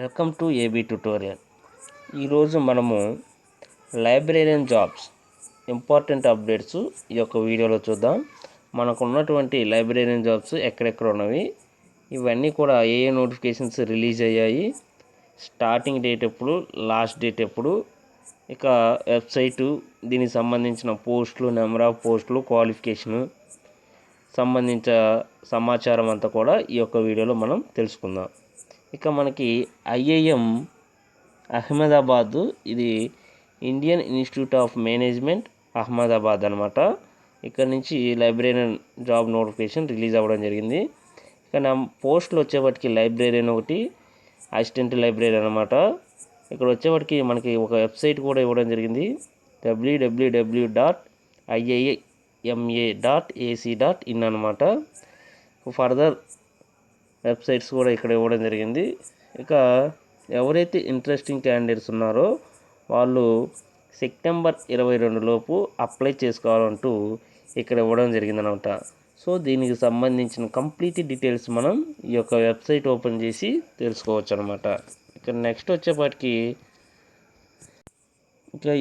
Welcome to AB tutorial. ఈరోజు మనము librarian jobs important updates ఈ యొక్క వీడియోలో చూద్దాం. మనకు ఉన్నటువంటి లైబ్రేరియన్ జాబ్స్ ఎక్కడెక్కడ ఉన్నవి, ఇవన్నీ కూడా ఏ నోటిఫికేషన్స్ రిలీజ్ అయ్యాయి, స్టార్టింగ్ డేట్ ఎప్పుడు, లాస్ట్ డేట్ ఎప్పుడు, ఇక వెబ్సైటు, దీనికి సంబంధించిన పోస్టులు, నెంబర్ ఆఫ్ పోస్టులు, క్వాలిఫికేషను సంబంధించిన సమాచారం అంతా కూడా ఈ యొక్క వీడియోలో మనం తెలుసుకుందాం. ఇక మనకి ఐఐఎం అహ్మదాబాద్, ఇది Indian institute of management Ahmedabad అనమాట. ఇక్కడ నుంచి లైబ్రేరియన్ జాబ్ నోటిఫికేషన్ రిలీజ్ అవ్వడం జరిగింది. ఇక నా పోస్టులు వచ్చేవాటికి లైబ్రేరియన్ ఒకటి, అసిస్టెంట్ లైబ్రేరియన్ అనమాట. ఇక్కడ వచ్చేవాటికి మనకి ఒక వెబ్సైట్ కూడా ఇవ్వడం జరిగింది, www.iima.ac.in అనమాట. ఫర్దర్ వెబ్సైట్స్ కూడా ఇక్కడ ఇవ్వడం జరిగింది. ఇక ఎవరైతే ఇంట్రెస్టింగ్ క్యాండిడేట్స్ ఉన్నారో వాళ్ళు సెప్టెంబర్ 22 లోపు అప్లై చేసుకోవాలంటూ ఇక్కడ ఇవ్వడం జరిగిందనమాట. సో దీనికి సంబంధించిన కంప్లీట్ డీటెయిల్స్ మనం ఈ యొక్క వెబ్సైట్ ఓపెన్ చేసి తెలుసుకోవచ్చు అనమాట. ఇక నెక్స్ట్ వచ్చేపాటికి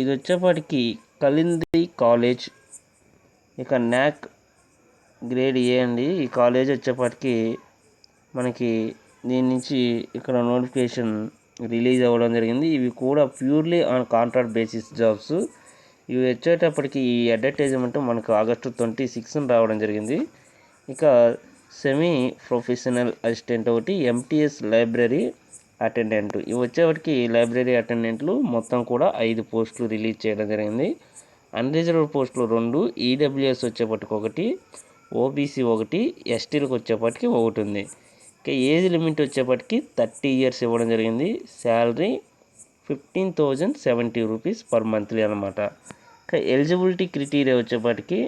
ఇది వచ్చేపాటికి కలింది కాలేజ్, ఇక న్యాక్ గ్రేడ్ ఏ అండి. ఈ కాలేజ్ వచ్చేపాటికి మనకి దీని నుంచి ఇక్కడ నోటిఫికేషన్ రిలీజ్ అవ్వడం జరిగింది. ఇవి కూడా purely on contract basis jobs. ఇవి వచ్చేటప్పటికి ఈ అడ్వర్టైజ్మెంట్ మనకు August 26 రావడం జరిగింది. ఇక సెమీ ప్రొఫెషనల్ అసిస్టెంట్ ఒకటి, ఎంటీఎస్ లైబ్రరీ అటెండెంట్, ఇవి వచ్చేవాటికి లైబ్రరీ అటెండెంట్లు మొత్తం కూడా 5 పోస్టులు రిలీజ్ చేయడం జరిగింది. అన్రిజర్వ్డ్ పోస్టులు 2, ఈడబ్ల్యూఎస్ వచ్చేపటికి 1, ఓబీసీ 1, ఎస్టీలకు వచ్చేపటికి 1 ఉంది. ఇక ఏజ్ లిమిట్ వచ్చేపటికి 30 years ఇవ్వడం జరిగింది. శాలరీ 15,070 రూపీస్ పర్ మంత్లీ అనమాట. ఇక ఎలిజిబిలిటీ క్రైటీరియా వచ్చేపటికి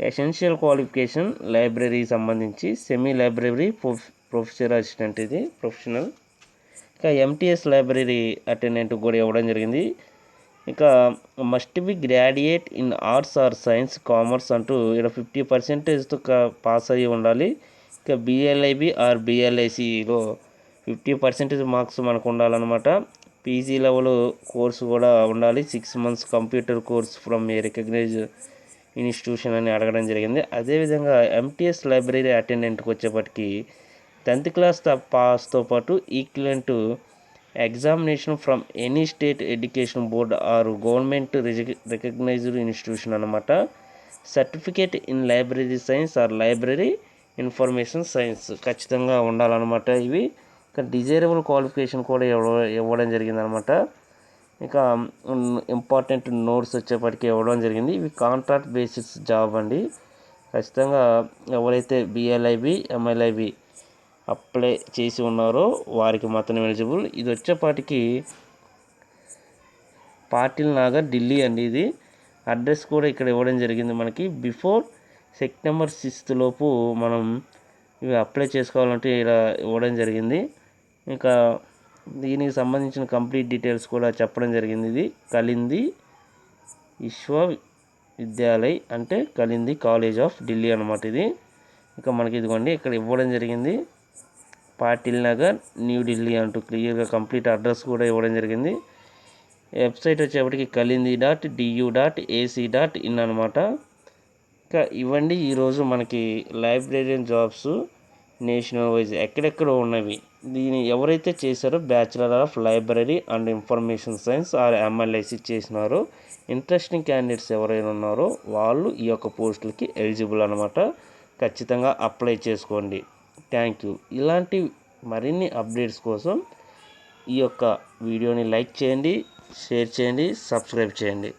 ఎసెన్షియల్ క్వాలిఫికేషన్ లైబ్రరీ సంబంధించి సెమీ లైబ్రరీ ప్రొఫెసర్ అసిస్టెంట్, ఇది ప్రొఫెషనల్. ఇక ఎంటీఎస్ లైబ్రరీ అటెండెంట్ కూడా ఇవ్వడం జరిగింది. ఇక must be graduate in arts or science commerce అంటూ ఇక్కడ 50% పాస్ అయ్యి ఉండాలి. ఇక బిఎల్ఐబి ఆర్ బిఎల్ఐసిలో 50% మార్క్స్ మనకు ఉండాలన్నమాట. పీజీ లెవెల్ కోర్సు కూడా ఉండాలి. 6 months computer course from a recognise institution అని అడగడం జరిగింది. అదేవిధంగా ఎంటీఎస్ లైబ్రరీ అటెండెంట్కి వచ్చేప్పటికి 10th class పాస్తో పాటు equivalent examination from any state education board or government recognised institution అనమాట. Certificate in library science or library information science ఖచ్చితంగా ఉండాలన్నమాట. ఇవి ఇక డిజైరబుల్ క్వాలిఫికేషన్ కూడా ఇవ్వడం జరిగిందనమాట. ఇక ఇంపార్టెంట్ నోట్స్ వచ్చేప్పటికి ఇవ్వడం జరిగింది. ఇవి కాంట్రాక్ట్ బేసిస్ జాబ్ అండి. ఖచ్చితంగా ఎవరైతే బిఎల్ఐబి ఎంఎల్ఐబి అప్లై చేసి ఉన్నారో వారికి మాత్రం ఎలిజిబుల్. ఇది వచ్చేపాటికి పాటిల్ నగర్, ఢిల్లీ అండి. ఇది అడ్రస్ కూడా ఇక్కడ ఇవ్వడం జరిగింది మనకి. బిఫోర్ September 6 లోపు మనం ఇవి అప్లై చేసుకోవాలంటే ఇలా ఇవ్వడం జరిగింది. ఇంకా దీనికి సంబంధించిన కంప్లీట్ డీటెయిల్స్ కూడా చెప్పడం జరిగింది. ఇది కలింది విశ్వవిద్యాలయ్ అంటే కలింది కాలేజ్ ఆఫ్ ఢిల్లీ అనమాట. ఇది ఇక మనకి ఇదిగోండి ఇక్కడ ఇవ్వడం జరిగింది, పాటిల్ నగర్, న్యూఢిల్లీ అంటూ క్లియర్గా కంప్లీట్ అడ్రస్ కూడా ఇవ్వడం జరిగింది. వెబ్సైట్ వచ్చేప్పటికి kalindi.du.ac.in అనమాట. ఇక ఇవ్వండి ఈరోజు మనకి లైబ్రేరియన్ జాబ్స్ నేషనల్ వైజ్ ఎక్కడెక్కడ ఉన్నవి. దీన్ని ఎవరైతే చేశారో bachelor of library and information science or MLIC చేసినారో ఇంట్రెస్టింగ్ క్యాండిడేట్స్ ఎవరైనా ఉన్నారో వాళ్ళు ఈ యొక్క పోస్టులకి ఎలిజిబుల్ అనమాట. ఖచ్చితంగా అప్లై చేసుకోండి. Thank you. ఇలాంటి మరిన్ని అప్డేట్స్ కోసం ఈ యొక్క వీడియోని లైక్ చేయండి, షేర్ చేయండి, సబ్స్క్రైబ్ చేయండి.